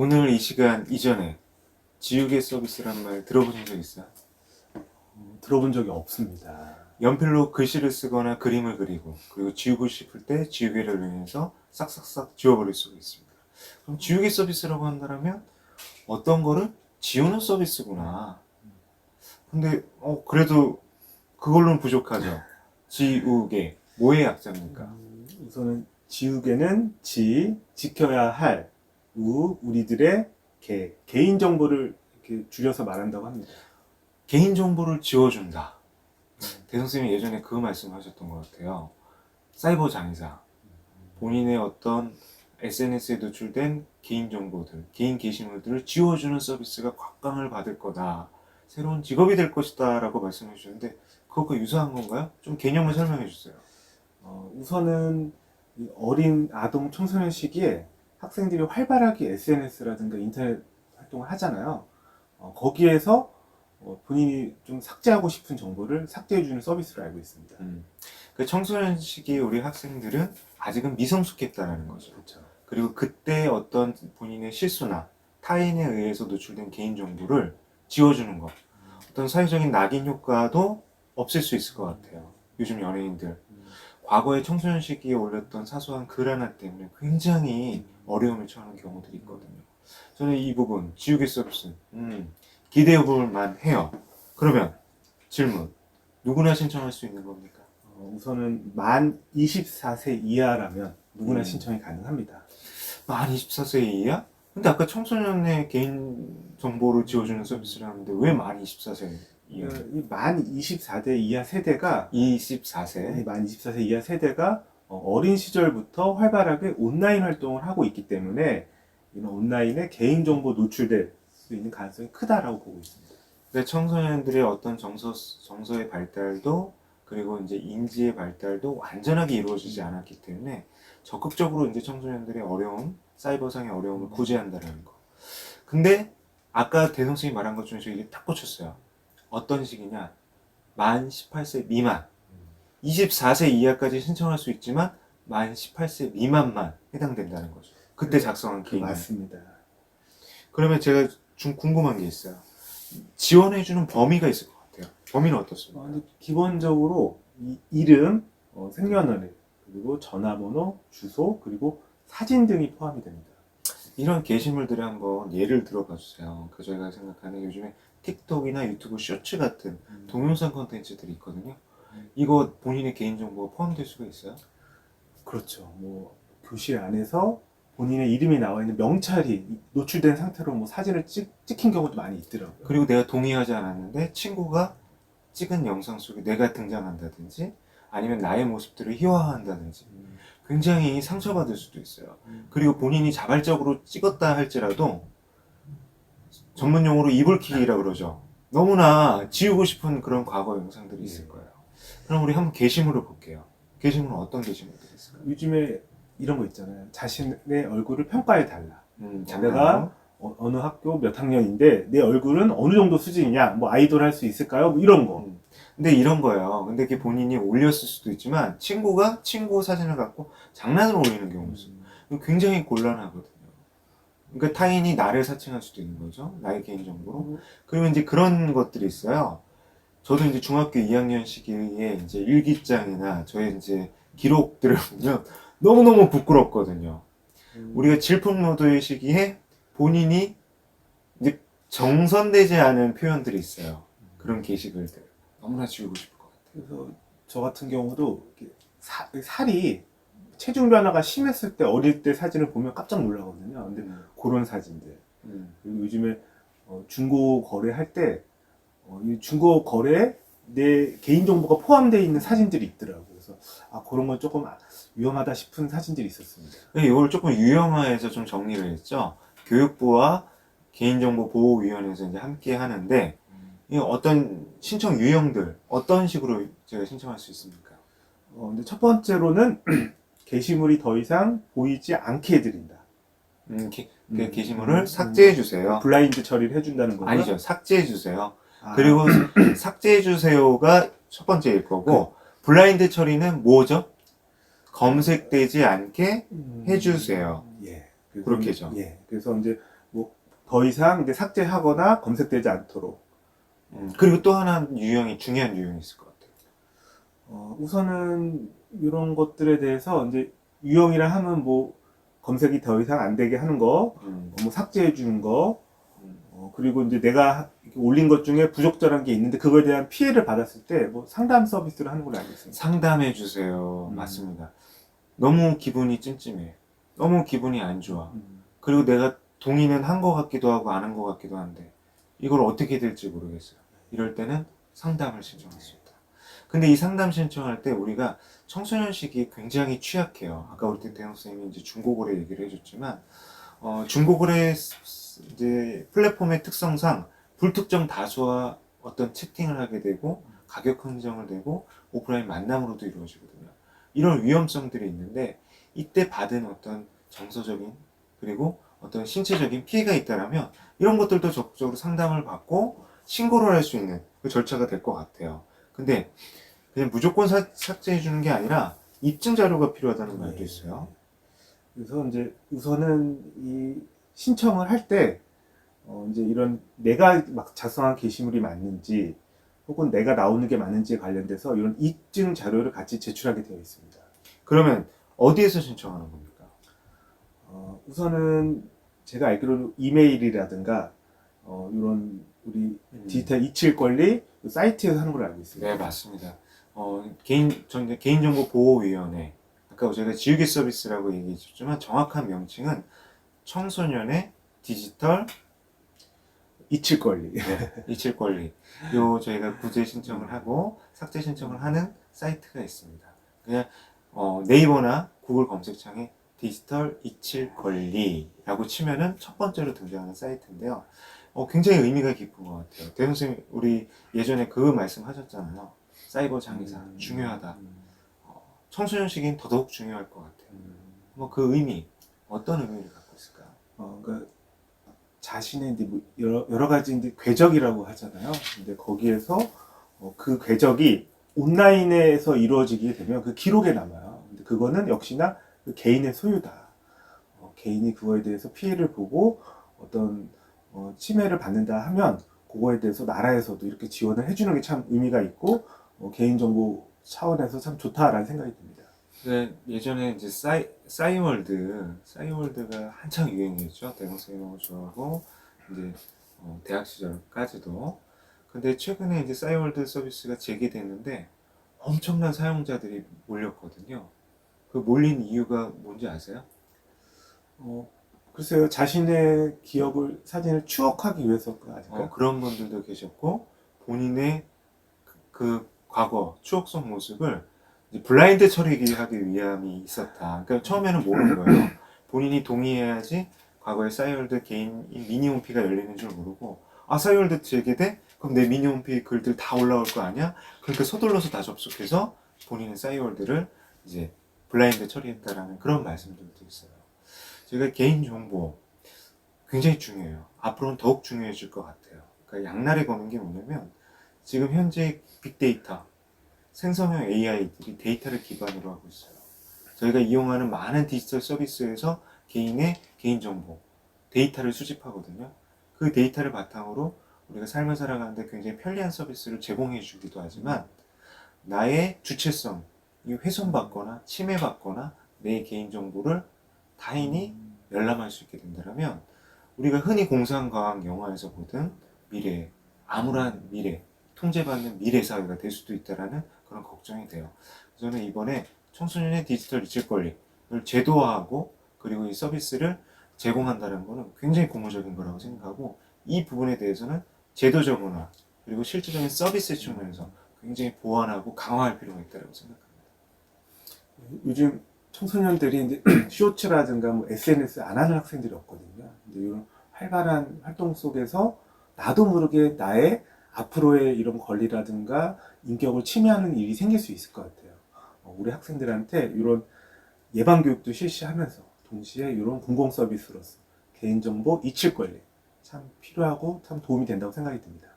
오늘 이 시간 이전에 지우개 서비스란 말 들어보신 적 있어요? 들어본 적이 없습니다. 연필로 글씨를 쓰거나 그림을 그리고 그리고 지우고 싶을 때 지우개를 이용해서 싹싹싹 지워버릴 수가 있습니다. 그럼 지우개 서비스라고 한다면 어떤 거를 지우는 서비스구나. 근데 그래도 그걸로는 부족하죠. 지우개 뭐의 약자입니까? 우선은 지우개는 지켜야 할, 우리들의 개인 정보를 이렇게 줄여서 말한다고 합니다. 개인정보를 지워준다. 대성쌤이 예전에 그 말씀하셨던 것 같아요. 사이버 장의사, 본인의 어떤 SNS에 노출된 개인정보들, 개인 게시물들을 지워주는 서비스가 곽강을 받을 거다. 새로운 직업이 될 것이다 라고 말씀해 주셨는데 그것과 유사한 건가요? 좀 개념을 설명해 주세요. 우선은 이 어린 아동 청소년 시기에 학생들이 활발하게 SNS라든가 인터넷 활동을 하잖아요. 거기에서 본인이 좀 삭제하고 싶은 정보를 삭제해주는 서비스를 알고 있습니다. 그 청소년 시기에 우리 학생들은 아직은 미성숙했다는 거죠. 그렇죠. 그리고 그때 어떤 본인의 실수나 타인에 의해서 노출된 개인정보를 지워주는 것. 어떤 사회적인 낙인 효과도 없앨 수 있을 것 같아요. 요즘 연예인들. 과거에 청소년 시기에 올렸던 사소한 글 하나 때문에 굉장히 어려움을 처하는 경우들이 있거든요. 저는 이 부분, 지우개 서비스, 기대해 볼만 해요. 그러면 질문. 누구나 신청할 수 있는 겁니까? 우선은 만 24세 이하라면 누구나 신청이 가능합니다. 만 24세 이하? 근데 아까 청소년의 개인 정보를 지워주는 서비스를 하는데 왜 만 24세 이하? 만 24세 이하 세대가 24세? 만 24세 이하 세대가 어린 시절부터 활발하게 온라인 활동을 하고 있기 때문에 이런 온라인에 개인정보 노출될 수 있는 가능성이 크다라고 보고 있습니다. 근데 청소년들의 어떤 정서의 발달도 그리고 이제 인지의 발달도 완전하게 이루어지지 않았기 때문에 적극적으로 이제 청소년들의 어려움, 사이버상의 어려움을 구제한다는 거. 근데 아까 대성승이 말한 것 중에서 이게 딱 꽂혔어요. 어떤 식이냐? 만 18세 미만. 24세 이하까지 신청할 수 있지만 만 18세 미만만 해당된다는 거죠. 그때 작성한 개인. 맞습니다. 그러면 제가 좀 궁금한 게 있어요. 지원해주는 범위가 있을 것 같아요. 범위는 어떻습니까? 근데 기본적으로 이름, 생년월일, 그리고 전화번호, 주소, 그리고 사진 등이 포함이 됩니다. 이런 게시물들을 한번 예를 들어봐 주세요. 그 저희가 생각하는 요즘에 틱톡이나 유튜브 쇼츠 같은 동영상 콘텐츠들이 있거든요. 이거 본인의 개인정보가 포함될 수가 있어요? 그렇죠. 교실 안에서 본인의 이름이 나와 있는 명찰이 노출된 상태로 사진을 찍힌 경우도 많이 있더라고요. 그리고 내가 동의하지 않았는데 친구가 찍은 영상 속에 내가 등장한다든지 아니면 나의 모습들을 희화화한다든지 굉장히 상처받을 수도 있어요. 그리고 본인이 자발적으로 찍었다 할지라도 전문 용어로 이불킥이라고 그러죠. 너무나 지우고 싶은 그런 과거 영상들이 있을 거예요. 그럼 우리 한번 게시물을 볼게요. 게시물은 어떤 게시물들이 있을까요? 요즘에 이런 거 있잖아요. 자신의 얼굴을 평가해 달라. 장난으로? 내가 어느 학교 몇 학년인데 내 얼굴은 어느 정도 수준이냐, 아이돌 할 수 있을까요? 이런 거. 근데 이런 거예요. 근데 그게 본인이 올렸을 수도 있지만 친구가 친구 사진을 갖고 장난으로 올리는 경우가 있어요. 굉장히 곤란하거든요. 그러니까 타인이 나를 사칭할 수도 있는 거죠. 나의 개인정보로. 그리고 이제 그런 것들이 있어요. 저도 이제 중학교 2학년 시기에 이제 일기장이나 저의 이제 기록들을 보면 너무너무 부끄럽거든요. 우리가 질풍노도의 시기에 본인이 이제 정선되지 않은 표현들이 있어요. 그런 게시글들. 너무나 지우고 싶을 것 같아요. 그래서 저 같은 경우도 이렇게 살이 체중 변화가 심했을 때 어릴 때 사진을 보면 깜짝 놀라거든요. 근데 그런 사진들. 그리고 요즘에 중고 거래할 때 이 중고 거래에 내 개인정보가 포함되어 있는 사진들이 있더라고요. 그래서 그런 건 조금 위험하다 싶은 사진들이 있었습니다. 이걸 조금 유형화해서 좀 정리를 했죠. 교육부와 개인정보보호위원회에서 이제 함께 하는데 이 어떤 신청 유형들 어떤 식으로 제가 신청할 수 있습니까? 근데 첫 번째로는 게시물이 더 이상 보이지 않게 해드린다. 그 게시물을 삭제해 주세요. 블라인드 처리를 해준다는 거죠? 아니죠. 삭제해 주세요. 그리고 삭제해 주세요가 첫 번째일 거고 블라인드 처리는 뭐죠? 검색되지 않게 해주세요. 예. 그렇게죠. 예. 그래서 이제 뭐 더 이상 이제 삭제하거나 검색되지 않도록. 그리고 또 하나 중요한 유형이 있을 것 같아요. 우선은 이런 것들에 대해서 이제 유형이라 하면 뭐 검색이 더 이상 안 되게 하는 거, 뭐 삭제해 주는 거, 그리고 이제 내가 이렇게 올린 것 중에 부적절한 게 있는데 그거에 대한 피해를 받았을 때 뭐 상담 서비스를 하는 걸로 알고 있습니다. 상담해 주세요. 맞습니다. 너무 기분이 찜찜해. 너무 기분이 안 좋아. 그리고 내가 동의는 한 것 같기도 하고 안 한 것 같기도 한데 이걸 어떻게 될지 모르겠어요. 이럴 때는 상담을 신청했습니다. 근데 이 상담 신청할 때 우리가 청소년 시기 굉장히 취약해요. 아까 우리 대형 선생님이 이제 중고거래 얘기를 해줬지만 중고거래 이제 플랫폼의 특성상 불특정 다수와 어떤 채팅을 하게 되고 가격 흥정을 되고 오프라인 만남으로도 이루어지거든요. 이런 위험성들이 있는데 이때 받은 어떤 정서적인 그리고 어떤 신체적인 피해가 있다라면 이런 것들도 적극적으로 상담을 받고 신고를 할 수 있는 그 절차가 될 것 같아요. 근데 그냥 무조건 삭제해 주는 게 아니라 입증 자료가 필요하다는 말도 있어요. 그래서 이제 우선은 이 신청을 할 때 이제 이런 내가 막 작성한 게시물이 맞는지 혹은 내가 나오는 게 맞는지에 관련돼서 이런 입증 자료를 같이 제출하게 되어 있습니다. 그러면 어디에서 신청하는 겁니까? 우선은 제가 알기로는 이메일이라든가 이런 우리 디지털 이칠 권리 사이트에서 하는 걸로 알고 있습니다. 네, 맞습니다. 개인정보보호위원회. 아까 저희가 지우개 서비스라고 얘기했지만 정확한 명칭은 청소년의 디지털 이칠 권리. 이칠 권리. 요 저희가 구제 신청을 하고 삭제 신청을 하는 사이트가 있습니다. 그냥 네이버나 구글 검색창에 디지털 이칠 권리라고 치면은 첫 번째로 등장하는 사이트인데요. 굉장히 의미가 깊은 것 같아요. 대현 선생님, 우리 예전에 그 말씀하셨잖아요. 사이버 장의사 중요하다. 청소년 시기엔 더더욱 중요할 것 같아요. 뭐 그 의미 어떤 의미를 갖고 있을까요? 그러니까 자신의 이제 뭐 여러 가지 이제 궤적이라고 하잖아요. 근데 거기에서 그 궤적이 온라인에서 이루어지게 되면 그 기록에 남아요. 근데 그거는 역시나 그 개인의 소유다. 개인이 그거에 대해서 피해를 보고 어떤 침해를 받는다 하면 그거에 대해서 나라에서도 이렇게 지원을 해주는 게 참 의미가 있고 개인정보 차원에서 참 좋다라는 생각이 듭니다. 네, 예전에 이제 싸이월드가 한창 유행이었죠. 대학생하고 저하고 이제 대학 시절까지도. 근데 최근에 이제 싸이월드 서비스가 재개됐는데 엄청난 사용자들이 몰렸거든요. 그 몰린 이유가 뭔지 아세요? 글쎄요, 자신의 기억을, 사진을 추억하기 위해서가 아닐까요? 그런 분들도 계셨고 본인의 그 과거 추억 속 모습을 이제 블라인드 처리하기 위함이 있었다. 그러니까 처음에는 모르는 거예요. 본인이 동의해야지 과거에 싸이월드 개인 미니홈피가 열리는 줄 모르고 싸이월드 재개돼? 그럼 내 미니홈피 글들 다 올라올 거 아니야? 그러니까 서둘러서 다 접속해서 본인의 싸이월드를 이제 블라인드 처리했다라는 그런 말씀들도 있어요. 제가 개인정보 굉장히 중요해요. 앞으로는 더욱 중요해질 것 같아요. 그러니까 양날에 거는 게 뭐냐면 지금 현재 빅데이터, 생성형 AI들이 데이터를 기반으로 하고 있어요. 저희가 이용하는 많은 디지털 서비스에서 개인의 개인정보, 데이터를 수집하거든요. 그 데이터를 바탕으로 우리가 삶을 살아가는데 굉장히 편리한 서비스를 제공해 주기도 하지만 나의 주체성, 훼손받거나 침해받거나 내 개인정보를 타인이 열람할 수 있게 된다면 우리가 흔히 공상과학 영화에서 보던 미래, 암울한 미래, 통제받는 미래 사회가 될 수도 있다라는 그런 걱정이 돼요. 저는 이번에 청소년의 디지털 이질 권리를 제도화하고 그리고 이 서비스를 제공한다는 것은 굉장히 고무적인 거라고 생각하고 이 부분에 대해서는 제도적으로나 그리고 실질적인 서비스 측면에서 굉장히 보완하고 강화할 필요가 있다고 생각합니다. 요즘 청소년들이 이제 쇼츠라든가 뭐 SNS 안 하는 학생들이 없거든요. 근데 이런 활발한 활동 속에서 나도 모르게 나의 앞으로의 이런 권리라든가 인격을 침해하는 일이 생길 수 있을 것 같아요. 우리 학생들한테 이런 예방 교육도 실시하면서 동시에 이런 공공 서비스로서 개인정보 이칠 권리 참 필요하고 참 도움이 된다고 생각이 듭니다.